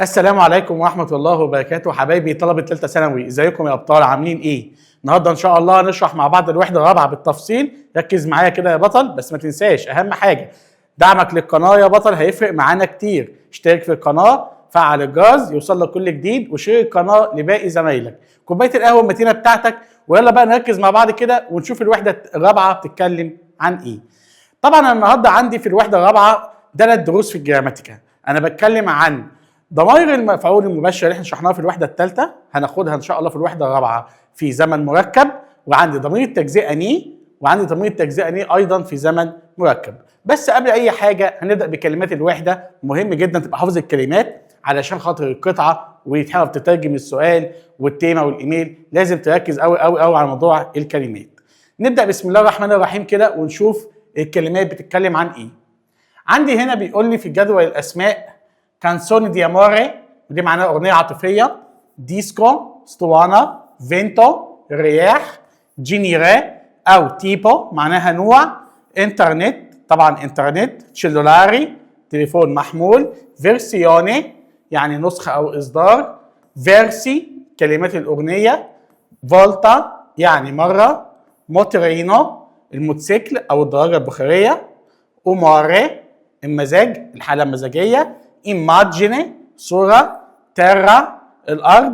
السلام عليكم ورحمة الله وبركاته حبايبي طلبة ثالثة ثانوي، ازيكم يا ابطال؟ عاملين ايه؟ النهارده ان شاء الله هنشرح مع بعض الوحدة الرابعة بالتفصيل. ركز معايا كده يا بطل، بس ما تنساش اهم حاجة دعمك للقناة يا بطل هيفرق معانا كتير. اشترك في القناة، فعل الجرس يوصل لك كل جديد، وشير القناة لباقي زمايلك. كوباية القهوة المتينة بتاعتك، ويلا بقى نركز مع بعض كده ونشوف الوحدة الرابعة بتتكلم عن ايه. طبعا أنا النهارده عندي في الوحدة الرابعة 3 دروس في الجراماتيكا. انا بتكلم عن ضمائر المفعول المباشر اللي احنا شرحناها في الوحده الثالثه، هناخدها ان شاء الله في الوحده الرابعه في زمن مركب، وعندي ضمير التجزئه ني، وعندي ضمير التجزئه ني ايضا في زمن مركب. بس قبل اي حاجه هنبدا بكلمات الوحده. مهم جدا تبقى حافظ الكلمات علشان خاطر القطعه وتحاول تترجم السؤال والتيمه والايميل. لازم تركز قوي قوي قوي على موضوع الكلمات. نبدا بسم الله الرحمن الرحيم كده ونشوف الكلمات بتتكلم عن ايه. عندي هنا بيقول لي في جدول الاسماء كانسوني دي اموري، ودي معناها اغنيه عاطفيه. ديسكو، اسطوانه. فينتو، رياح. جينيري او تيبو معناها نوع. انترنت، طبعا انترنت. تشيلولاري، تليفون محمول. فيرسيوني يعني نسخه او اصدار. فيرسي كلمات الاغنيه. فولتا يعني مره. موترينو الموتوسيكل او الدراجه البخاريه. اوماري المزاج، الحاله المزاجيه. إيماجيني صورة. تيرا الأرض.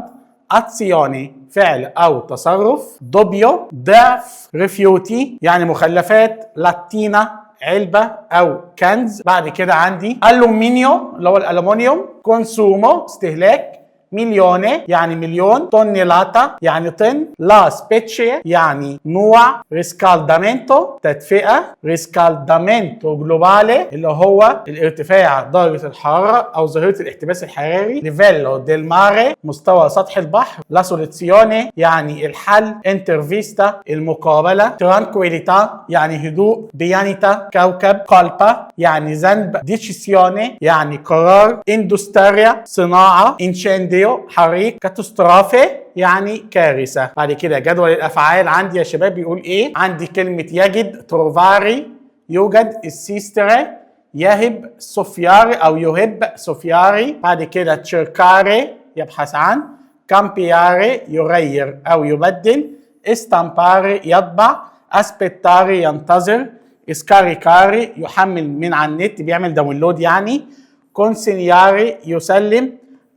أتسيوني فعل أو تصرف. دوبيو ضعف. ريفيوتي يعني مخلفات. لاتينا علبة أو كنز. بعد كده عندي ألومنيو اللي هو الألومنيوم. كونسومو استهلاك. مليوني يعني مليون. تونيلاتا يعني طن. لا سبيتشي يعني نوع. ريسكالدامنتو تدفئة. ريسكالدامنتو جلوبالي اللي هو الارتفاع درجة الحرارة أو ظاهرة الاحتباس الحراري. ليفيلو ديل ماري مستوى سطح البحر. لا سوليتسيوني يعني الحل. انترفيستا المقابلة. ترانكويليتا يعني هدوء. بيانيتا كوكب. كالبا يعني ذنب. ديسيسيوني يعني قرار. اندوستريا صناعة. انشاندي حريق. كاتاستروفي يعني كارثه. بعد كده جدول الافعال عندي يا شباب بيقول ايه؟ عندي كلمه يجد تروفاري يوجد. السيستري يهب. سوفياري او يهب سوفياري. بعد كده تشيركاري يبحث عن. كامبياري يغير او يبدل. استامباري يطبع. اسبيتاري ينتظر. اسكاريكاري يحمل من على النت بيعمل داونلود يعني. كونسينياري يسلم.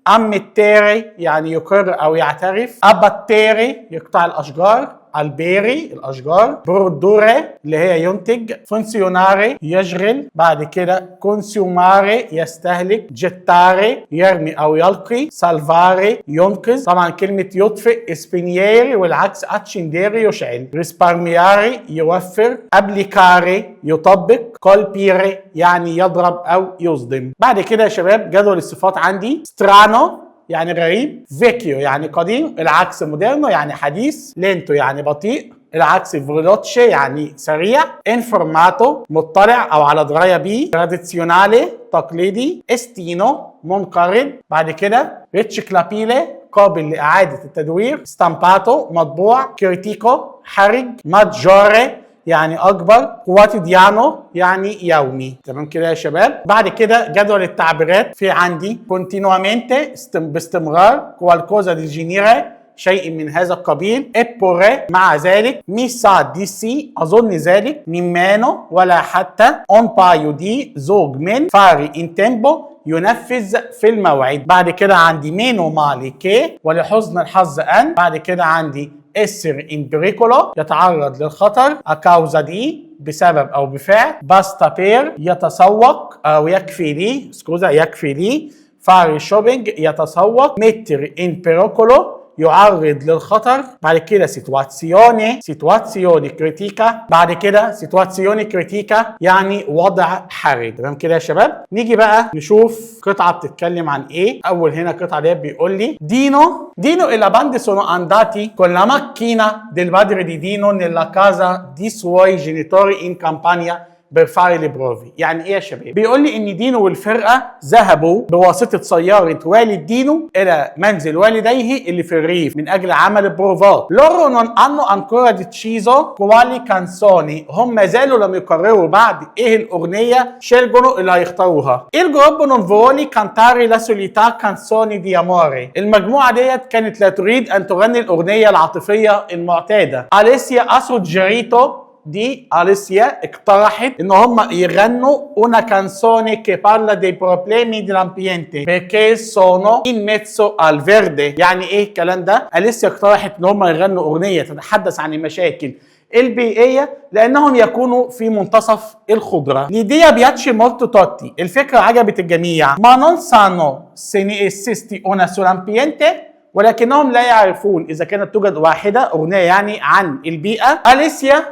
أمتيري يعني يقر أو يعترف. أباتيري يقطع الأشجار. البيري الأشجار. برودوري اللي هي ينتج. فونسيوناري يشغل. بعد كده كونسيوماري يستهلك. جتاري يرمي أو يلقي. سالفاري ينقذ. طبعا كلمة يطفئ اسبينييري والعكس اتشنديري يشعل. ريسبارمياري يوفر. أبليكاري يطبق. كولبيري يعني يضرب أو يصدم. بعد كده يا شباب جدول الصفات عندي. سترانو يعني غريب. فيكيو يعني قديم، العكس موديرنو يعني حديث. لينتو يعني بطيء، العكس فيلوتشي يعني سريع. انفورماتو مطلع او على درايه بيه. تراديسيونالي تقليدي. استينو منقرض. بعد كده ريتشيكلابيلي قابل لاعاده التدوير. ستامباتو مطبوع. كريتيكو حرج. ماجوري يعني اكبر. كواتيديانو يعني يومي. تمام كده يا شباب. بعد كده جدول التعبيرات في عندي كونتينوامنتي باستمرار. كوالكوزا دي جينيري شيء من هذا القبيل. ابوري مع ذلك. ميسا دي سي اظن ذلك. نيمانو ولا حتى. اون بايو دي زوج من. فاري ان تيمبو ينفذ في الموعد. بعد كده عندي مينو مالي كي ولحسن الحظ ان. بعد كده عندي اسر ان بريكولو يتعرض للخطر. اكاوزا دي بسبب او بفعل. باستا بير يتسوق او يكفي لي. سكوزا يكفي لي. فاري شوبينج يتسوق. متر ان بريكولو يعرض للخطر. بعد كده سيتواتسيوني كريتيكا. بعد كده سيتواتسيوني كريتيكا يعني وضع حرج. تمام كده يا شباب. نيجي بقى نشوف قطعه بتتكلم عن ايه. اول هنا قطعه دي بيقول لي دينو e la bande sono andati con la macchina del padre di Dino nella casa di suoi genitori in campagna بيرفعي لي بروفي. يعني ايه يا شباب؟ بيقول لي ان دينو والفرقه ذهبوا بواسطه سياره والد دينو الى منزل والديه اللي في الريف من اجل عمل البروفات. لورو نون انو انكورا ديتشيزو كوالي كانسوني، هم ما زالوا لم يقرروا بعد ايه الاغنيه شيلجونو اللي هيختاروها. الجروب نون فولي كانتاري لا سوليتا كانسوني دي اموري، المجموعه ديت كانت لا تريد ان تغني الاغنيه العاطفيه المعتاده. اليسيا اسوجيريتو، دي أليسيا اقترحت ان هم يغنوا una canzone che parla dei problemi dell'ambiente perché sono in mezzo al verde. يعني ايه الكلام ده؟ أليسيا اقترحت ان هم يغنوا اغنيه تتحدث عن المشاكل البيئيه لانهم يكونوا في منتصف الخضره. ليديا بياتشي مولتو توتي، الفكره عجبت الجميع. ما non sanno se ne esiste una sull'ambiente، ولكنهم لا يعرفون اذا كانت توجد واحده اغنيه يعني عن البيئه. أليسيا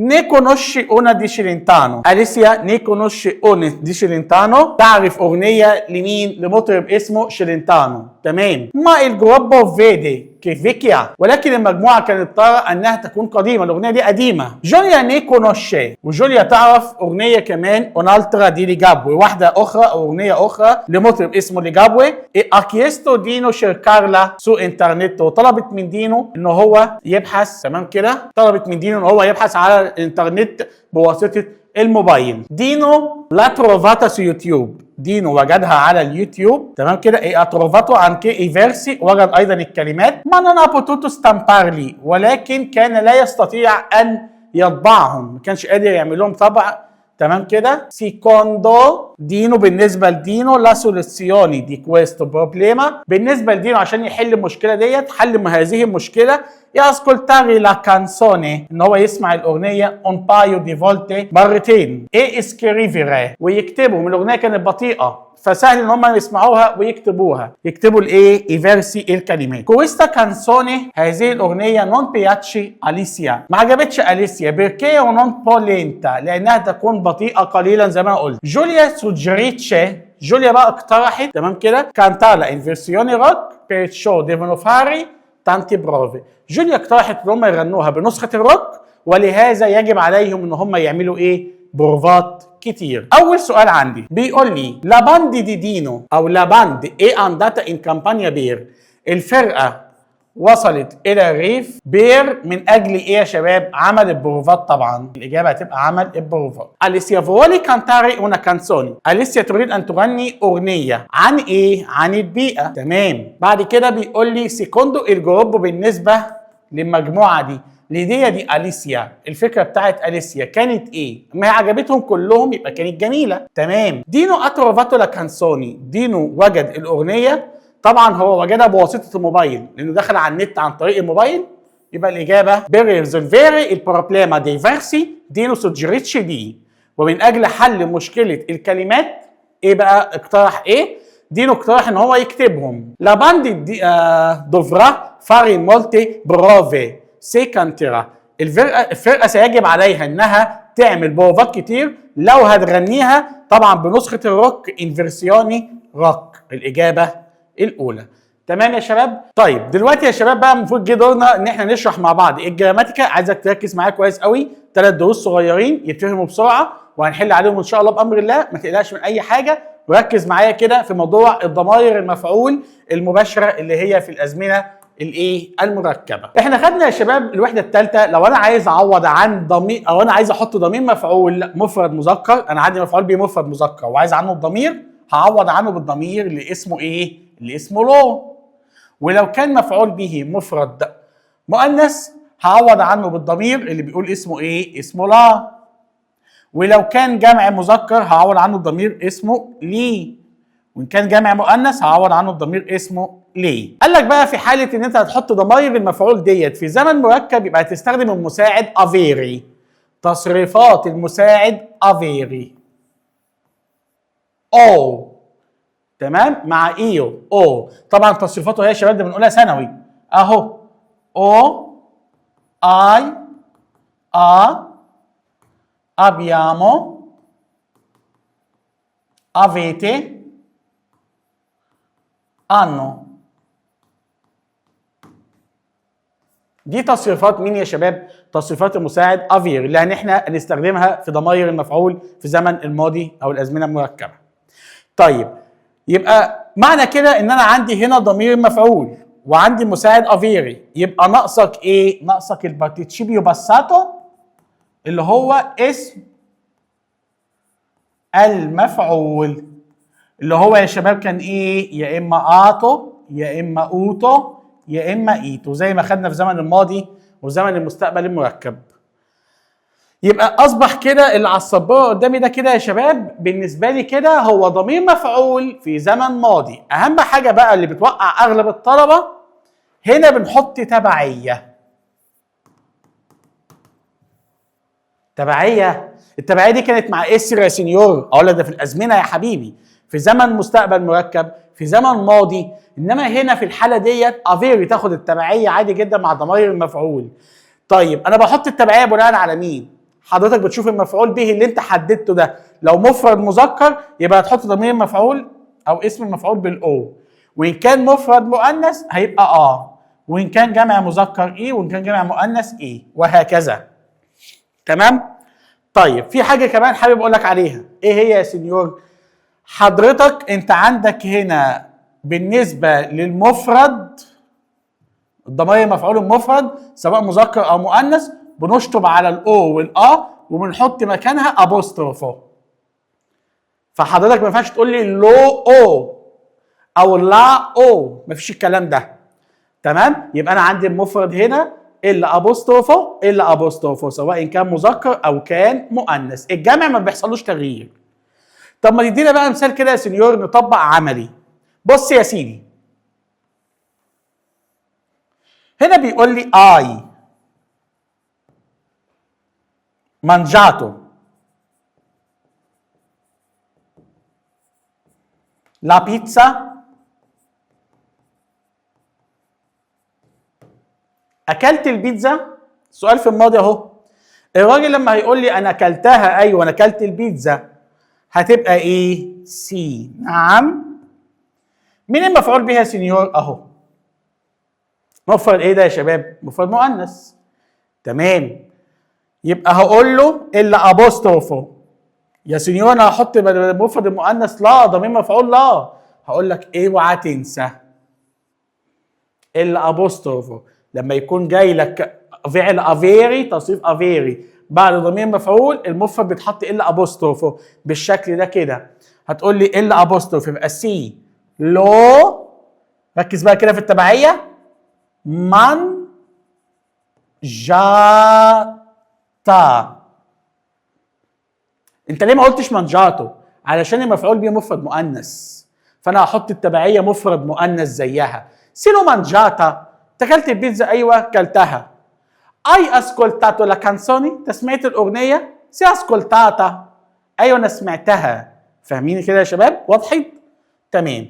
ne conosci una di Celentano، أليسيا ne conosci una di Celentano، تعرف اغنيه لمين؟ لمطرب اسمه شيلنتانو. تمام. ما الجروبو فيدي كيفيكيا، ولكن المجموعه كانت ترى انها تكون قديمه، الاغنيه دي قديمه. جوليا ني كونوشي، وجوليا تعرف اغنيه كمان اونالترا دي ليجابوي، واحده اخرى او اغنيه اخرى لمطرب اسمه ليجابوي. اكيستو دينو شيركارلا سو انترنت، وطلبت من دينو ان هو يبحث. تمام كده، طلبت من دينو ان هو يبحث على الانترنت بواسطه الموبايل. دينو لا تروفاتا سو يوتيوب، دينو وجدها على اليوتيوب. تمام كده. اي اتروفاتو انكي اي فيرسي، وجد ايضا الكلمات. ما نون بوتوتو ستامبارلي، ولكن كان لا يستطيع ان يطبعهم، ما كانش قادر يعمل لهم طبع. تمام كده. سيكوندو دينو، بالنسبه لدينو لا سوليسيوني دي كويستو بروبليما، بالنسبه لدينو عشان يحل المشكله ديت، حل هذه المشكله ياسكولتاري لا كانسوني، ان هو يسمع الاغنيه اون بايو دي فولتي، مرتين. اي اسكريفيري، ويكتبوا. من الاغنيه كانت بطيئه فسهل ان هم يسمعوها ويكتبوها. يكتبوا الايه؟ ايفيرسي، الكلمات. كويستا كانسوني، هذه الاغنيه نون بياتشي اليسيا، ما عجبتش اليسيا. بيركي ونون بولينتا، لانها تكون بطيئه قليلا زي ما قلت. جوليا سوجريتشي، جوليا بقى اقترحت. تمام كده. كانتالا ان فيرسيوني روك بير شو ديفونو فاري تانتي بروفي، جوليا اقترحت ان هم يغنوها بنسخه الروك، ولهذا يجب عليهم ان هم يعملوا ايه؟ بروفات كتير. اول سؤال عندي بيقول لي لا باند دي دينو او لا باند ايه انداتا ان كامبانيا بير، الفرقه وصلت الى الريف بير من اجل ايه يا شباب؟ عمل البروفات. طبعا الاجابه هتبقى عمل البروفات. اليسيا فولي كانتاري اون كانسوني، اليسيا تريد ان تغني اغنيه عن ايه؟ عن البيئه. تمام. بعد كده بيقول لي سيكوندو الجروب، بالنسبه للمجموعه دي ليديا دي اليسيا، الفكره بتاعت اليسيا كانت ايه؟ ما هي عجبتهم كلهم يبقى كانت جميله. تمام. دينو اتروفاتو لا كانسوني، دينو وجد الاغنيه. طبعا هو وجدها بواسطه الموبايل لانه دخل على النت عن طريق الموبايل. يبقى الاجابه بيريزولفيري البروبليما دي فيرسي دينو سوجيريتشي دي، ومن اجل حل مشكله الكلمات ايه بقى؟ اقترح ايه؟ دينو اقترح ان هو يكتبهم. لا باندي دي دوفرا فاري مولتي بروفي سي كانتيرا، الفرقه سيجب عليها انها تعمل بروفات كتير لو هتغنيها طبعا بنسخه الروك ان فيرسيوني روك. الاجابه الاولى. تمام يا شباب. طيب دلوقتي يا شباب بقى المفروض جه دورنا ان احنا نشرح مع بعض الجراماتيكا. عايزك تركز معايا كويس قوي، 3 دروس صغيرين يتفهموا بسرعه وهنحل عليهم ان شاء الله بامر الله. ما تقلقش من اي حاجه، وركز معايا كده في موضوع الضمائر المفعول المباشره اللي هي في الازمنه الايه؟ المركبه. احنا خدنا يا شباب الوحده الثالثه، لو انا عايز اعوض عن ضمير او انا عايز احط ضمير مفعول مفرد مذكر، انا عندي مفعول به مفرد مذكر وعايز عنه الضمير، هعوض عنه بالضمير اللي اسمه ايه؟ اللي اسمه لو. ولو كان مفعول به مفرد مؤنث هعوض عنه بالضمير اللي بيقول اسمه ايه؟ اسمه لا. ولو كان جمع مذكر هعوض عنه الضمير اسمه لي، وان كان جمع مؤنث هعوض عنه الضمير اسمه ليه. قال لك بقى في حاله ان انت هتحط ضمائر المفعول ديت في زمن مركب يبقى هتستخدم المساعد افيري. تصريفات المساعد افيري او. تمام. مع ايو او. طبعا تصريفاته هي يا شباب ده بنقولها ثانوي اهو. او اي ا abbiamo avete hanno دي تصريفات مين يا شباب؟ تصريفات المساعد افير اللي احنا هنستخدمها في ضمائر المفعول في زمن الماضي او الازمنه المركبه. طيب يبقى معنى كده ان انا عندي هنا ضمير مفعول وعندي مساعد افيري، يبقى ناقصك ايه؟ ناقصك البارتيشيبيو باساتو اللي هو اسم المفعول، اللي هو يا شباب كان ايه؟ يا اما اتو يا اما اوتو يا اما ايتو، زي ما خدنا في زمن الماضي وزمن المستقبل المركب. يبقى اصبح كده اللي على السبوره قدامي ده كده يا شباب بالنسبه لي كده هو ضمير مفعول في زمن ماضي. اهم حاجه بقى اللي بتوقع اغلب الطلبه هنا بنحط تبعيه. تبعيه، التبعيه دي كانت مع اسر يا سنيور، اقول لك ده في الازمنه يا حبيبي، في زمن مستقبل مركب، في زمن ماضي، انما هنا في الحاله ديت افيري تاخد التبعيه عادي جدا مع ضمائر المفعول. طيب انا بحط التبعيه بناء على مين؟ حضرتك بتشوف المفعول به اللي انت حددته ده، لو مفرد مذكر يبقى هتحط ضمير مفعول او اسم المفعول بالاو، وان كان مفرد مؤنث هيبقى وان كان جمع مذكر ايه، وان كان جمع مؤنث ايه، وهكذا. تمام؟ طيب في حاجه كمان حابب اقول لك عليها، ايه هي يا سنيور؟ حضرتك انت عندك هنا بالنسبه للمفرد الضمائر مفعول مفرد سواء مذكر او مؤنث بنشطب على الاو والا وبنحط مكانها ابوستروفو. فحضرتك ما ينفعش تقول لي لو او لا مفيش الكلام ده. تمام؟ يبقى انا عندي المفرد هنا الا ابوستروفو سواء كان مذكر او كان مؤنث، الجمع ما بيحصلوش تغيير. طب ما تدينا بقى مثال كده يا سنيور نطبق عملي. بص يا سيدي، هنا بيقول لي اي mangiato la pizza اكلت البيتزا. سؤال في الماضي اهو. الراجل لما هيقول لي انا اكلتها، ايوه انا اكلت البيتزا، هتبقى ايه؟ سي. نعم. مين المفعول بها يا سنيور؟ اهو مفرد ايه ده يا شباب؟ مفرد مؤنث. تمام، يبقى هقول له الا ابوستروفو. يا سنيور انا هحط مفرد المؤنث لا، ضمير مفعول لا، هقول لك اوعى تنسى الا ابوستروفو لما يكون جاي لك فعل افيري تصريف افيري بعد ضمير مفعول المفرد بيتحط الا ابوستروفو بالشكل ده كده. هتقول لي الا ابوستروفو يبقى سي لو، ركز بقى كده في التبعيه، من جاتا. انت ليه ما قلتش منجاتو؟ علشان المفعول به مفرد مؤنث، فانا هحط التبعيه مفرد مؤنث زيها. سيلو مانجاتا، اكلت البيتزا؟ ايوه كلتها. اي اسكولتاتو لا كانسوني، انت سمعت الاغنيه؟ سي اسكولتاتا، ايوه انا سمعتها. فاهمين كده يا شباب؟ وضحت؟ تمام.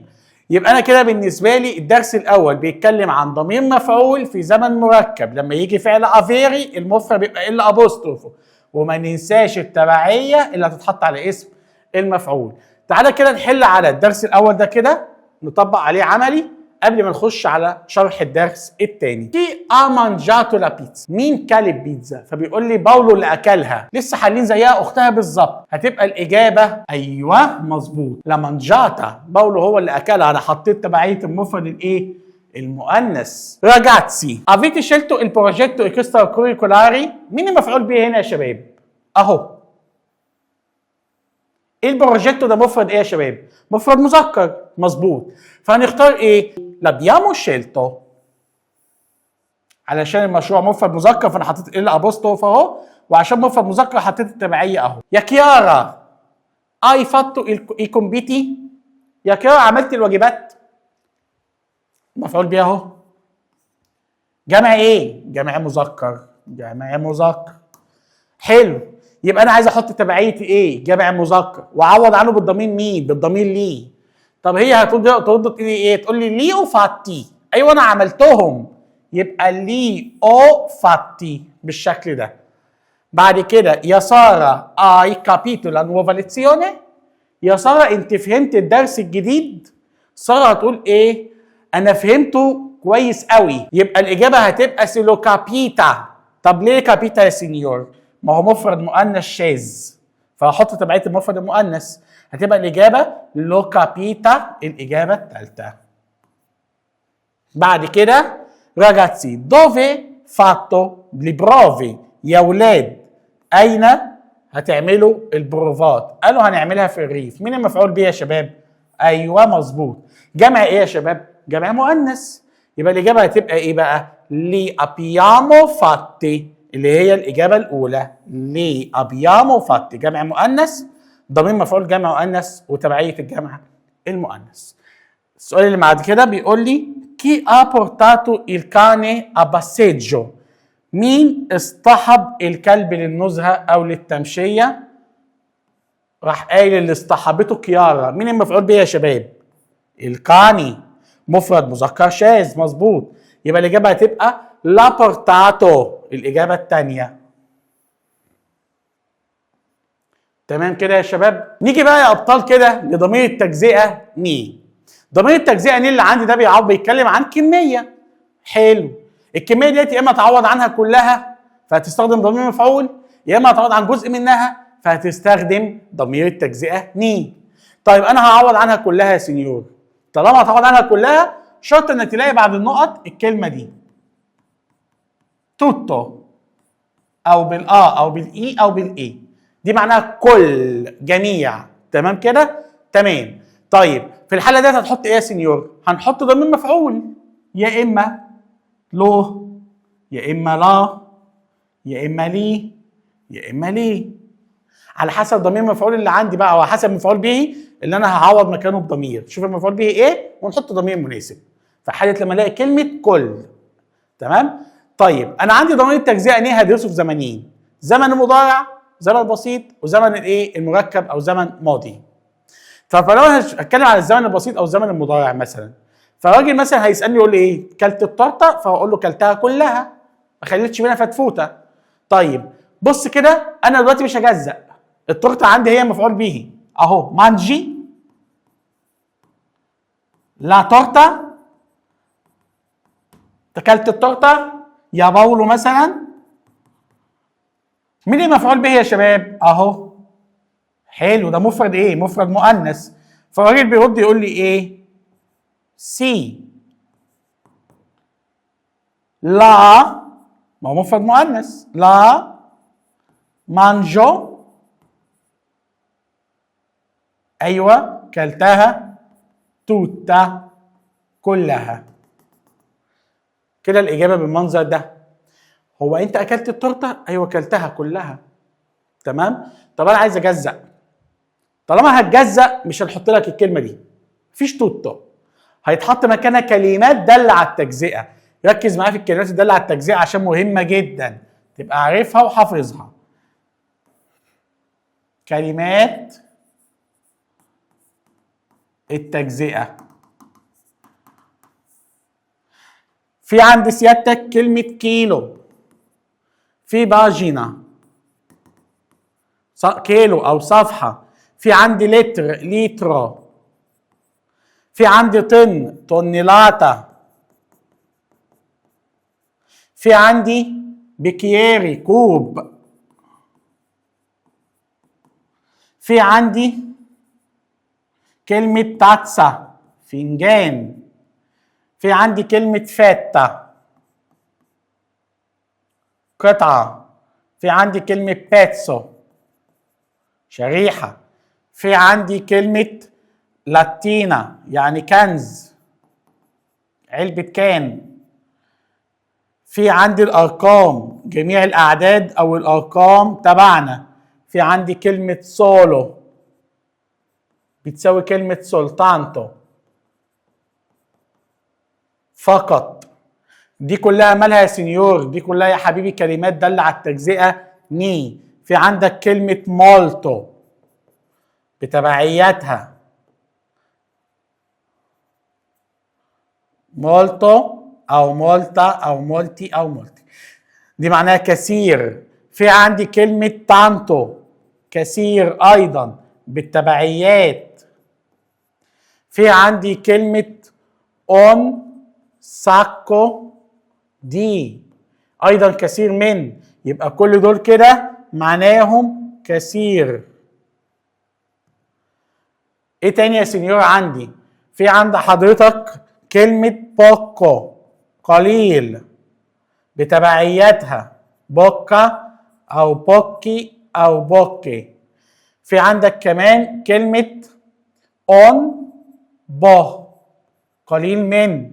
يبقى انا كده بالنسبه لي الدرس الاول بيتكلم عن ضمير مفعول في زمن مركب، لما يجي فعل افيري المفرد بيبقى الا ابوستروفو، وما ننساش التبعيه اللي هتتحط على اسم المفعول. تعالى كده نحل على الدرس الاول ده كده، نطبق عليه عملي قبل ما نخش على شرح الدرس الثاني. كي امانجاتو لا بيتزا، مين كل البيتزا؟ فبيقول لي باولو اللي اكلها. لسه حالين زيها اختها بالظبط، هتبقى الاجابه ايوه مظبوط، لا مانجاتا، باولو هو اللي اكلها. انا حطيت تبعيه المفرد الايه؟ المؤنث. راجاتسي افيتي شيلتو البروجيتو اكسترا كوريكولاري، مين المفعول به هنا يا شباب؟ اهو البروجيتو ده مفرد ايه يا شباب؟ مفرد مذكر، مظبوط. فهنختار ايه؟ لابيامو شيلتو، علشان المشروع مفرد مذكر فانا حطيت الا ابوستروف اهو، وعشان مفرد مذكر حطيت التبعيه اهو. يا كيارا اي فاتو الكومبيتي، يا كيارا عملت الواجبات، مفعول بيه اهو. جمع ايه؟ جمع مذكر، جمع مذكر. حلو، يبقى انا عايز احط تبعيه ايه؟ جمع مذكر، واعوض عنه بالضمير مين؟ بالضمير ليه. طب هي هترد تقول لي ايه؟ تقول لي لي او فاتي، ايوه انا عملتهم، يبقى لي او فاتي بالشكل ده. بعد كده يا ساره اي كابيتو لا نوفا ليزيوني، يا ساره انت فهمت الدرس الجديد؟ ساره هتقول ايه؟ انا فهمته كويس قوي. يبقى الاجابه هتبقى سيلو كابيتا. طب ليه كابيتا يا سينيور؟ ما هو مفرد مؤنث شاذ، فهحط تبعيه المفرد المؤنث، هتبقى الاجابه لو كابيتا، الاجابه الثالثه. بعد كده ragazzi dove fatto le prove، يا ولاد اين هتعملوا البروفات؟ قالوا هنعملها في الريف. مين المفعول به يا شباب؟ ايوه مظبوط. جمع ايه يا شباب؟ جمع مؤنث. يبقى الاجابه هتبقى ايه بقى؟ لي ابيامو فاتي، اللي هي الاجابه الاولى. لي ابيامو فاتي جمع مؤنث، ضمير مفعول جمع مؤنث وتبعيه الجمع المؤنث. السؤال اللي بعد كده بيقول لي كي ها بورتاتو il cane a passeggio، مين اصطحب الكلب للنزهه او للتمشيه؟ راح قايل اللي اصطحبته كيارا. مين المفعول به يا شباب؟ الكاني، مفرد مذكر شاذ مظبوط. يبقى الاجابه هتبقى لا بورتاتو، الاجابه الثانيه. تمام كده يا شباب. نيجي بقى يا ابطال كده لضمير التجزئه ني. ضمير التجزئه ني اللي عندي ده بيتكلم عن كميه. حلو. الكميه ديت يا اما تعوض عنها كلها فهتستخدم ضمير مفعول، يا اما تعوض عن جزء منها فهتستخدم ضمير التجزئه ني. طيب انا هعوض عنها كلها يا سينيور. طالما هتعوض عنها كلها شرط انك تلاقي بعد النقط الكلمه دي توتو، او بالا او بالاي او بالاي، دي معناها كل، جميع. تمام كده؟ تمام. طيب في الحاله ديت هتحط ايه يا سينيور؟ هنحط ضمير مفعول، يا اما لو، يا اما لا، يا اما لي، يا اما ليه، على حسب ضمير المفعول اللي عندي بقى، او على حسب المفعول به اللي انا هعوض مكانه بضمير. شوف المفعول به ايه ونحط ضمير مناسب في حاله لما الاقي كلمه كل. تمام. طيب انا عندي ضمير التجزئه ايه هدرسه في زمنين، زمن المضارع، زمن بسيط، وزمن الايه المركب او زمن ماضي. فلو انا هتكلم على الزمن البسيط او الزمن المضارع مثلا، فالراجل مثلا هيسالني يقول لي ايه؟ كلت التورته؟ فهقول له كلتها كلها، ما خليتش منها فتفوته. طيب بص كده، انا دلوقتي مش هجزأ، التورته عندي هي مفعول به اهو، مانجي لا تورته، اكلت التورته يا باولو مثلا. مين المفعول به يا شباب؟ اهو. حلو، ده مفرد ايه؟ مفرد مؤنث. فالراجل بيرد يقول لي ايه؟ سي لا، ما هو مفرد مؤنث، لا مانجو، ايوه كلتها، توتا كلها. كده الاجابه بالمنظر ده. هو انت اكلت التورته؟ ايوه كلتها كلها. تمام. طب انا عايز اجزأ، طالما هتجزأ مش هنحط لك الكلمه دي، مفيش توتو، هيتحط مكانها كلمات دالة على التجزئه. ركز معايا في الكلمات الدالة على التجزئه عشان مهمه جدا تبقى عارفها وحافظها. كلمات التجزئه، في عند سيادتك كلمه كيلو، في باجينا كيلو او صفحه، في عندي لتر ليترو، في عندي طن طنيلاتا، في عندي بكييري كوب، في عندي كلمة تاتسا فنجان، في عندي كلمة فاتا قطعة، في عندي كلمة باتسو شريحة، في عندي كلمة لاتينا يعني كنز، علبة كان، في عندي الأرقام جميع الأعداد أو الأرقام تبعنا، في عندي كلمة سولو بتساوي كلمة سولتانتو فقط. دي كلها مالها يا سينيور؟ دي كلها يا حبيبي كلمات دالة على التجزئة ني. في عندك كلمة مولتو بتبعياتها، مولتو او مولتا او مولتي او مولتي، دي معناها كثير. في عندي كلمة تانتو كثير ايضا بالتبعيات. في عندي كلمة اون sacco di. ايضا كثير من، يبقى كل دول كده معناهم كثير. ايه تاني يا سنيور عندي؟ في عند حضرتك كلمة بوكو قليل بتبعياتها بوكا او بوكي او بوكي. في عندك كمان كلمة اون بو قليل من.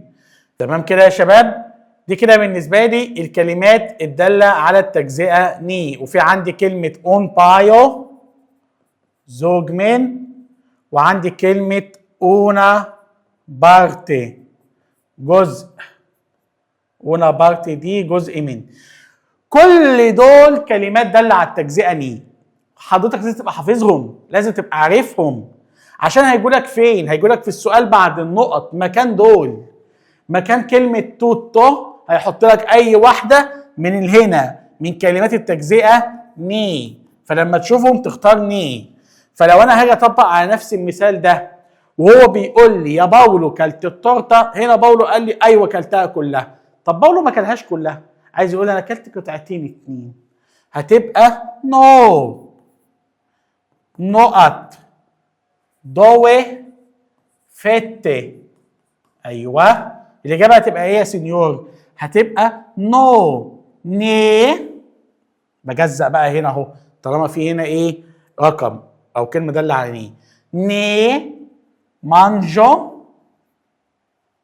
تمام كده يا شباب؟ دي كده بالنسبة لي الكلمات الدالة على التجزئة ني. وفي عندي كلمة اون بايو زوج من، وعندي كلمة اونا بارتي جزء. اونا بارتي دي جزء من. كل دول كلمات دالة على التجزئة ني. حضرتك لازم تبقى حافظهم، لازم تبقى عارفهم، عشان هيجولك فين؟ هيجولك في السؤال بعد النقط مكان دول. مكان كلمة توتو هيحط لك أي واحدة من هنا من كلمات التجزئة ني، فلما تشوفهم تختار ني. فلو أنا هاجي أطبق على نفس المثال ده وهو بيقول لي يا باولو كلت التورته، هنا باولو قال لي أيوه كلتها كلها. طب باولو ما كلهاش كلها، عايز يقول أنا كلت قطعتين اتنين، هتبقى نو نقط دوي فتة. ايوه الاجابه هتبقى ايه يا سنيور؟ هتبقى نو ني. بجزأ بقى هنا اهو طالما في هنا ايه رقم او كلمه داله على ني. ني مانجو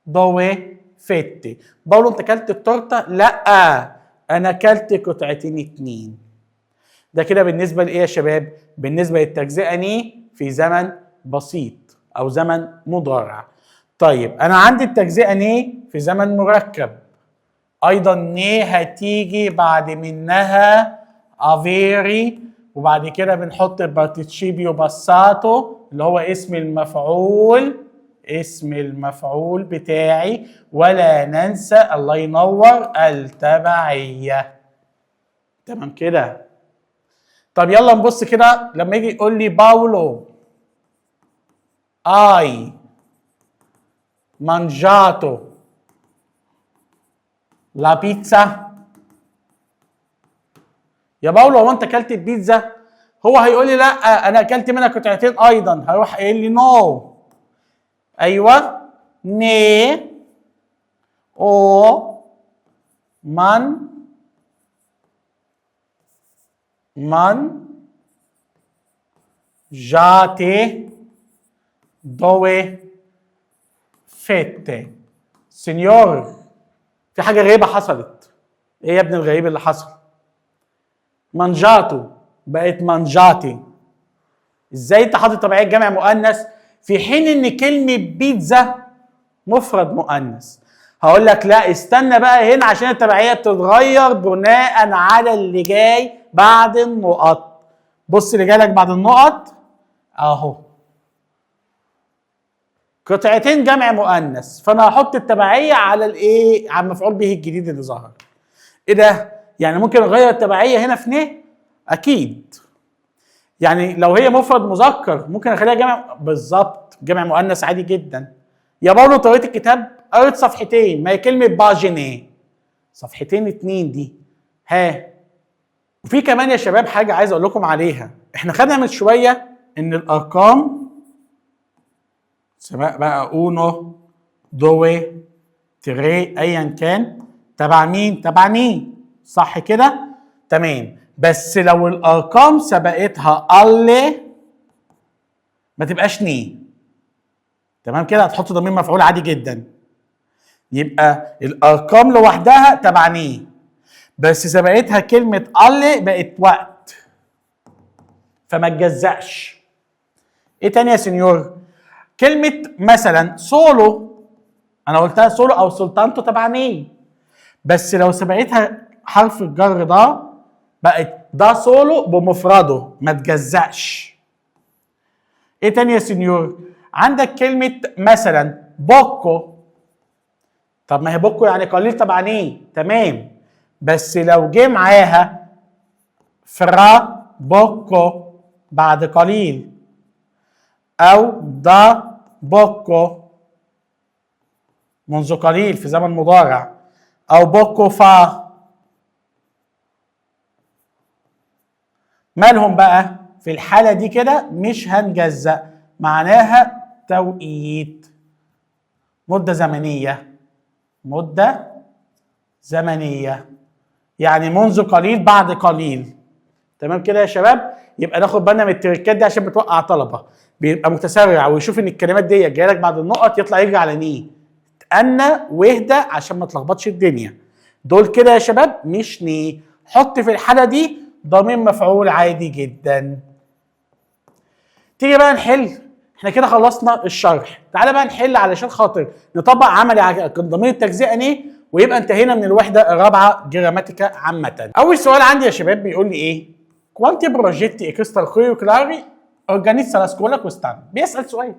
دوي فتة. باولو انت اكلت التورته؟ لا انا اكلت قطعتين اتنين. ده كده بالنسبه لايه يا شباب؟ بالنسبه للتجزئه ني في زمن بسيط او زمن مضارع. طيب انا عندي التجزئه ني في زمن مركب. ايضا ني هتيجي بعد منها افيري، وبعد كده بنحط البارتيشيبيو باساتو اللي هو اسم المفعول، اسم المفعول بتاعي. ولا ننسى الله ينور التبعيه. تمام كده؟ طب يلا نبص كده لما يجي يقول لي باولو اي mangiato la pizza. يا باولو هو انت اكلت البيتزا؟ هو هيقول لي لا انا اكلت منها قطعتين ايضا، هروح قايل لي نو. ايوه ني او من جاتي دوي فيتي. سنيور في حاجة غريبة حصلت. ايه يا ابن الغريب اللي حصل؟ منجاتو بقت منجاتي. ازاي انت حاطط تبعية جمع مؤنث في حين ان كلمة بيتزا مفرد مؤنث؟ هقول لك لا استنى بقى هنا عشان التبعية بتتغير بناء على اللي جاي بعد النقط. بص اللي جاي لك بعد النقط اهو قطعتين جمع مؤنث، فانا هحط التبعيه على الايه؟ على المفعول به الجديد اللي ظهر. ايه ده؟ يعني ممكن اغير التبعيه هنا في ن؟ اكيد. يعني لو هي مفرد مذكر ممكن اخليها جمع بالظبط، جمع مؤنث عادي جدا. يا باولو طريقه الكتاب قريت صفحتين، ما هي كلمه باجيني صفحتين اتنين دي. ها وفي كمان يا شباب حاجه عايز اقول لكم عليها. احنا خدنا من شويه ان الارقام سواء بقى اونو دوي تري ايا كان تبع مين؟ تبع ني، صح كده؟ تمام. بس لو الارقام سبقتها اللي ما تبقاش ني. تمام كده؟ هتحط ضمير مفعول عادي جدا. يبقى الارقام لوحدها تبع ني، بس سبقتها كلمه اللي بقت وقت، فما تجزأش. ايه تاني يا سنيور؟ كلمة مثلا سولو، أنا قلتها سولو أو سلطانتو تبع ني، بس لو سبقتها حرف الجر ده بقت ده سولو بمفرده، ما تجزأش. إيه تاني يا سنيور؟ عندك كلمة مثلا بوكو. طب ما هي بوكو يعني قليل تبع ني، تمام، بس لو جه معاها فرا بوكو بعد قليل أو دا بوكو منذ قليل في زمن مضارع، او بوكو فا. مالهم بقى في الحالة دي كده؟ مش هنجزأ، معناها توقيت، مدة زمنية، مدة زمنية، يعني منذ قليل بعد قليل. تمام كده يا شباب؟ يبقى ناخد بالنا من التريكات دي عشان بتوقع طلبة بيبقى متسرع ويشوف ان الكلمات دي جايه لك بعد النقط يطلع يجري على ني. تأنى واهدى عشان ما تلخبطش الدنيا. دول كده يا شباب مش ني. حط في الحالة دي ضمير مفعول عادي جدا. تيجي بقى نحل. احنا كده خلصنا الشرح، تعالى بقى نحل علشان خاطر نطبق عملي على ضمير التجزئه ني، ويبقى انتهينا من الوحده الرابعه جراماتيكا عامه. اول سؤال عندي يا شباب بيقول لي ايه؟ كوانتي بروجيتي اكسترا كوريكولاري اورجانيزا لا سكولا كوستان. بيسال سؤال: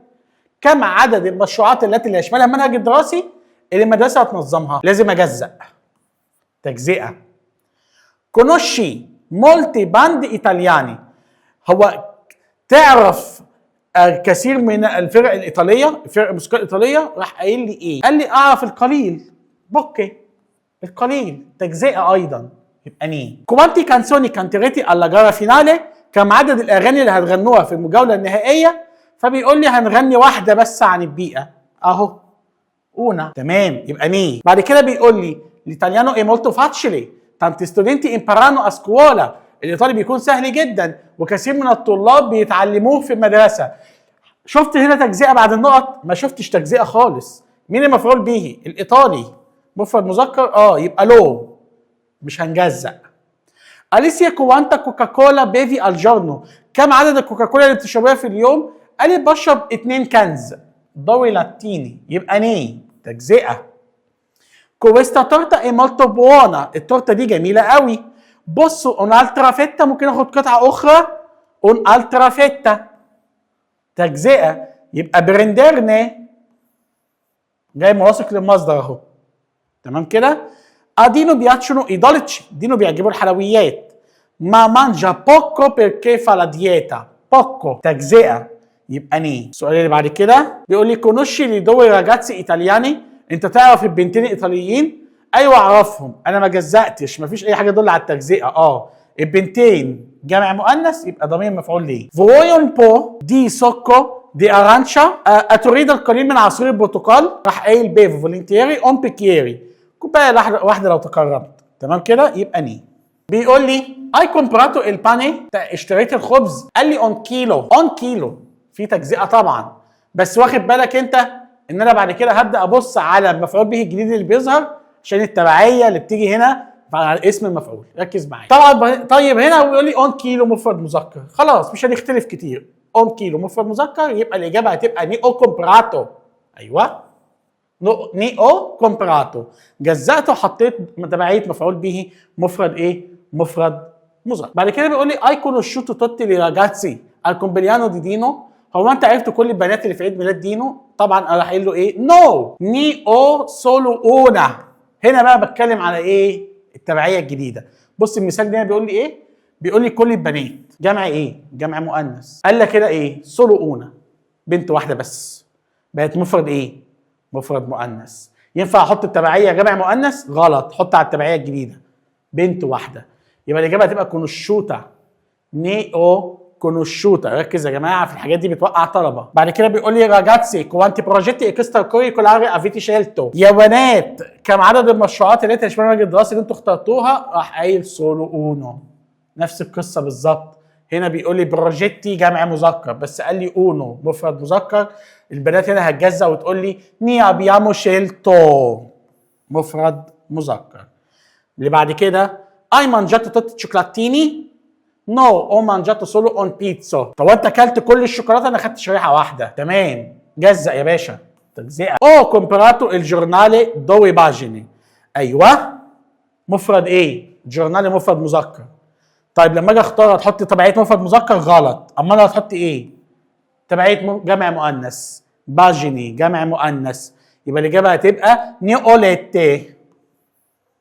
كم عدد المشروعات التي لا يشملها المنهج الدراسي اللي المدرسه هتنظمها؟ لازم اجزأ. تجزئه. كونوشي مولتي باند ايطالياني. هو تعرف كثير من الفرق الايطاليه، الفرق الموسيقيه الايطاليه. راح قايل لي ايه؟ قال لي اعرف القليل. بوكي، القليل. تجزئه ايضا، يبقى ني. كوانتي كانسوني كانتيريتي الا جارا فينالي. كم عدد الاغاني اللي هتغنوها في المجاوله النهائيه؟ فبيقول لي هنغني واحده بس عن البيئه اهو، اونا. تمام، يبقى ني. بعد كده بيقول لي ليتاليانو اي مولتو فاتشلي تانتي ستودنتي امبارانو ا سكولا. الايطالي بيكون سهل جدا وكثير من الطلاب بيتعلموه في المدرسه. شفت هنا تجزئه بعد النقط؟ ما شفتش تجزئه خالص. مين المفعول به؟ الايطالي. مفرد مذكر يبقى لو، مش هنجزأ. أليسيا كوانتا كوكاكولا بيفي الجورنو. كم عدد الكوكاكولا اللي بتشربيها في اليوم؟ قال لي بشرب 2 كنز. ضوي لاتيني، يبقى ني. تجزئه. كويستا تورتا اي مولتو بوانا. التورته دي جميله قوي. بصوا اون الترا فيتا، ممكن اخد قطعه اخرى. اون الترا فيتا. تجزئه، يبقى برندرني. جاي مواثق للمصدر اهو. تمام كده؟ ادينو بياتشونو ايدولتشي. دينو بيعجبوا الحلويات. ما مانجا بوكو بيركي فا لا دييتا. بوكو. تجزئه، يبقى ني. السؤال اللي بعد كده بيقول لي كونوشي لي دوي راجاتسي ايطالياني. انت تعرف البنتين الايطاليين؟ ايوه اعرفهم. انا ما جزأتش، ما فيش اي حاجه تدل على التجزئه. البنتين جمع مؤنث يبقى ضمير مفعول ليه. فويون بو دي سوكو دي ارانشا. اتريد القليل من عصير البرتقال؟ راح قايل بيفو فولنتيري اون بيكيري. كوبايه واحده لو تكرمت. تمام كده؟ يبقى ني. بيقول لي اي كومبراتو الباني. اشتريت الخبز. قال لي اون كيلو. اون كيلو في تجزئه طبعا، بس واخد بالك انت ان انا بعد كده هبدا ابص على المفعول به الجديد اللي بيظهر عشان التبعيه اللي بتيجي هنا على اسم المفعول. ركز معايا. طبعا طيب هنا بيقول لي اون كيلو مفرد مذكر، خلاص مش هنختلف كتير. اون كيلو مفرد مذكر، يبقى الاجابه هتبقى ني او كومبراتو. ايوه، ني او كومبراتو. جزأته وحطيت تبعيه مفعول به مفرد ايه؟ مفرد مذكر. بعد كده بيقول لي اي كونوشوتو توتي لي راجاتسي الكومبليانو دي دينو. هو انت عرفت كل البنات اللي في عيد ميلاد دينو؟ طبعا انا راح قايل له ايه؟ نو ني او سولو اونا. هنا بقى بتكلم على ايه؟ التبعيه الجديده. بص المثال ده بيقول لي ايه؟ بيقول لي كل البنات. جمع ايه؟ جمع مؤنث. قال لك كده ايه؟ سولو اونا، بنت واحده بس. بقت مفرد ايه؟ مفرد مؤنث. ينفع احط التبعيه جمع مؤنث؟ غلط، حط على التبعيه الجديده بنت واحده. يبقى الاجابه هتبقى كونوشوتا. ني او كونوشوتا. ركز يا جماعه في الحاجات دي بتوقع طلبه. بعد كده بيقول لي راجاتسي كوانتي بروجيتي اكسترا كوريكولاري افيتي شيلتو. يا بنات كم عدد المشروعات اللي تشمل المنهج الدراسي اللي انتوا اخترتوها؟ راح قايل سولو اونو. نفس القصه بالظبط. هنا بيقول لي بروجيتي جمع مذكر، بس قال لي اونو مفرد مذكر. البنات هنا هتجزأ وتقول لي ني ابيامو شيلتو مفرد مذكر. اللي بعد كده اي مانجاتو توتي شوكولاتيني. نو او مانجاتو سولو اون بيتزا. طب انت اكلت كل الشوكولاته؟ انا خدت شريحه واحده. تمام، جزأ يا باشا. تجزئه. او كومبراتو الجورنالي دوي باجيني. ايوه، مفرد ايه؟ جورنالي مفرد مذكر. طيب لما اجي اختار هتحط تبعيه مفرد مذكر؟ غلط. اما انا هتحط ايه؟ تبعيه جمع مؤنث. باجيني جمع مؤنث. يبقى الاجابه هتبقى نيوليتي.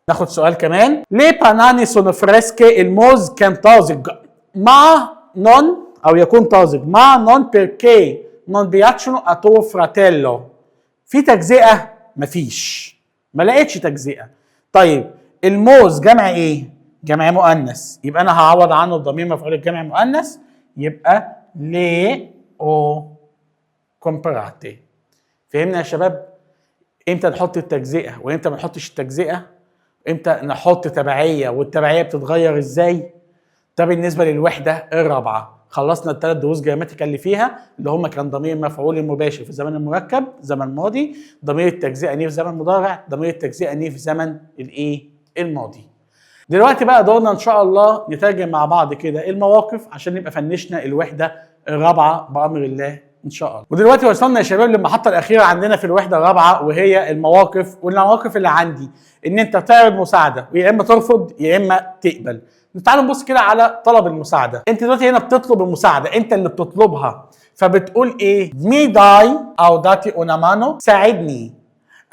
ناخد سؤال كمان. ليه باناني سونو فريسكي؟ الموز كان طازج مع نون، او يكون طازج مع نون بيركي نون بياتشونو اتو فراتيلو. في تجزئه مفيش، ما لقيتش تجزئه. طيب الموز جمع ايه؟ جمع مؤنث، يبقى انا هعوض عنه الضمير مفعول الجمع مؤنث، يبقى لي او كومبراتي. فهمنا يا شباب امتى نحط التجزئه وامتى ما نحطش التجزئه؟ امتى نحط تبعيه والتبعيه بتتغير ازاي؟ ده بالنسبه للوحده الرابعه. خلصنا الثلاث دروس جراماتيكال اللي فيها، اللي هم كان ضمير مفعول مباشر في الزمن المركب زمن ماضي، ضمير التجزئه نيه في زمن مضارع، ضمير التجزئه نيه في زمن الايه؟ الماضي. دلوقتي بقى دورنا ان شاء الله نترجم مع بعض كده المواقف عشان نبقى فنشنا الوحده الرابعه بامر الله ان شاء الله. ودلوقتي وصلنا يا شباب للمحطه الاخيره عندنا في الوحده الرابعه، وهي المواقف. والمواقف اللي عندي ان انت تعرض مساعده ويا اما ترفض يا اما تقبل. تعالوا نبص كده على طلب المساعده. انت دلوقتي هنا بتطلب المساعده، انت اللي بتطلبها، فبتقول ايه؟ مي داي او داتي اون مانو، ساعدني،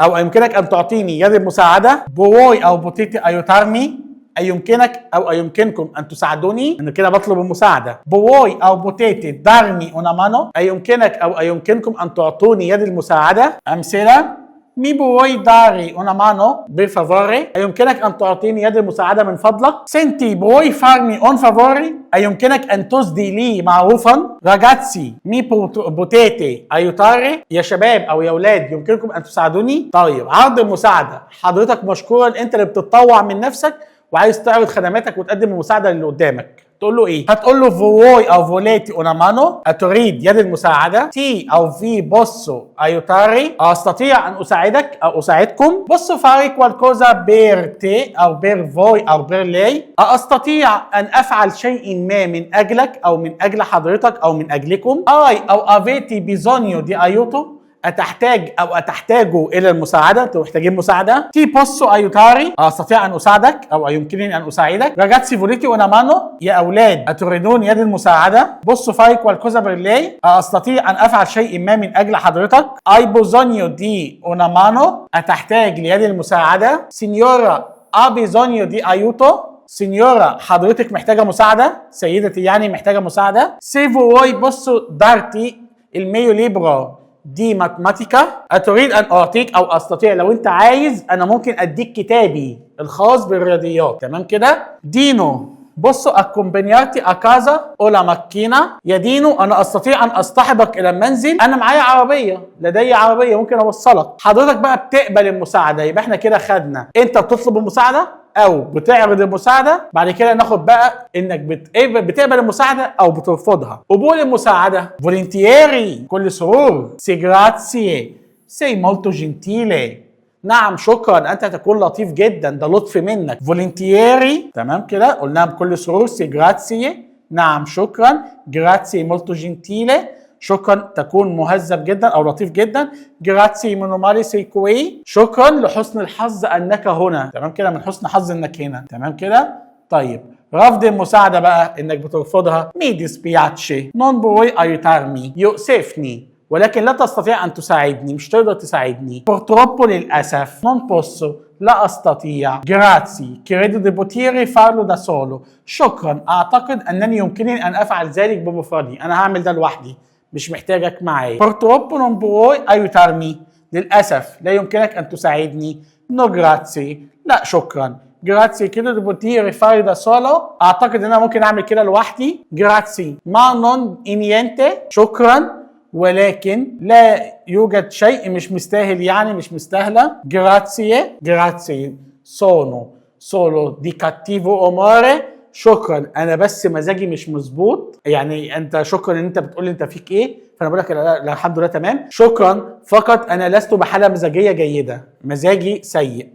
او يمكنك ان تعطيني يد المساعده. بوي او بوتيتي ايوتارمي، أي يمكنك أو أي يمكنكم أن تساعدوني. أنا كده بطلب المساعدة. بوي أو بوتيتي دارمي أونا مانو، أي يمكنك أو أي يمكنكم أن تعطوني يد المساعدة. أمثلة: مي بوي داري أونا مانو بفافوري، أي يمكنك أن تعطيني يد المساعدة من فضلك. سنتي بوي فارمي أون فافوري، أي يمكنك أن تسدي لي معروفا. راجاتسي مي بوتيتي أيوتاري، يا شباب أو يا أولاد يمكنكم أن تساعدوني. طيب عرض المساعدة، حضرتك مشكورا أنت اللي بتتطوع من نفسك وعايز تعرض خدماتك وتقدم المساعده اللي قدامك. تقول له ايه؟ هتقول له فوي او فوليتي اون مانو، اتريد يد المساعده. تي او في بوسو ايوتاري، استطيع ان اساعدك او اساعدكم. بوسو فاري كوالكوزا بير تي او بير فوي او بير لي، استطيع ان افعل شيء ما من اجلك او من اجل حضرتك او من اجلكم. اي او افيتي بيزونيو دي ايوتو، أتحتاج أو أتحتاجوا إلى المساعدة، أنتوا محتاجين مساعدة. تي بوسو أيوتاري، أستطيع أن أساعدك أو يمكنني أن أساعدك. راجاتسي فوليتي أونا مانو، يا أولاد أتريدون يد المساعدة. بوسو فاي كوالكوزا برلي، أستطيع أن أفعل شيء ما من أجل حضرتك. أي بوزونيو دي أونا مانو، أتحتاج ليد المساعدة. سينيورا أبيزونيو دي أيوتو، سينيورا حضرتك محتاجة مساعدة، سيدتي يعني محتاجة مساعدة. سيفو واي بوسو دارتي الميو ليبرو دي ماتماتيكا، أتريد أن أعطيك أو أستطيع لو أنت عايز أنا ممكن أديك كتابي الخاص بالرياضيات. تمام كده؟ دينو بصوا أكومبانياتي أكازا أولا ماكينة، يا دينو أنا أستطيع أن أصطحبك إلى المنزل، أنا معايا عربية، لدي عربية ممكن أوصلك. حضرتك بقى بتقبل المساعدة، يبقى إحنا كده خدنا أنت بتطلب المساعدة او بتعرض المساعده. بعد كده ناخد بقى انك بتقبل المساعده او بترفضها. قبول المساعده فولنتيري، كل سرور. سي جراتسي، سي مولتو جنتيلي، نعم شكرا، انت تكون لطيف جدا، ده لطف منك. فولنتيري، تمام كده قلناها بكل سرور. سي جراتسي، نعم شكرا. جراتسي مولتو جنتيلي، شكرا تكون مهذب جدا او لطيف جدا. جراتسي مونومالي سيكوي، شكرا لحسن الحظ انك هنا. تمام كده، من حسن حظ انك هنا. تمام كده. طيب رفض المساعده بقى انك بترفضها. مي ديسبياتشي نون بوي ايوتارمي، يؤسفني ولكن لا تستطيع ان تساعدني، مش تقدر تساعدني. بورتروبو للاسف. نون بوسو لا استطيع. جراتسي كريدو دي بوتيري فارلو دا سولو، شكرا اعتقد انني يمكنني ان افعل ذلك بمفردي، انا هعمل ده لوحدي مش محتاجك معايا. بورتروبو نون بوي ايوتارمي، للاسف لا يمكنك ان تساعدني. نو جراتسي، لا شكرا. جراتسي كده دي بوتيري فارلو دا سولو، اعتقد ان انا ممكن اعمل كده لوحدي. جراتسي ما نون انينتي، شكرا ولكن لا يوجد شيء، مش مستاهل يعني مش مستاهله. جراتسي، جراتسي سونو سولو دي كاتيفو اوموري، شكرا انا بس مزاجي مش مظبوط. يعني انت شكرا ان انت بتقول لي انت فيك ايه، فانا بقول لك لا الحمد لله تمام. شكرا فقط انا لست بحاله مزاجيه جيده، مزاجي سيء.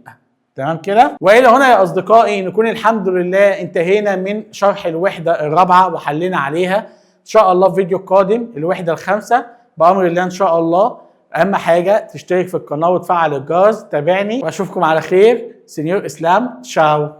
تمام كده. والى هنا يا اصدقائي نكون الحمد لله انتهينا من شرح الوحده الرابعه وحلينا عليها. ان شاء الله في فيديو قادم الوحده الخامسه بامر الله ان شاء الله. اهم حاجه تشترك في القناه وتفعل الجرس. تابعني واشوفكم على خير. سينيور اسلام، تشاو.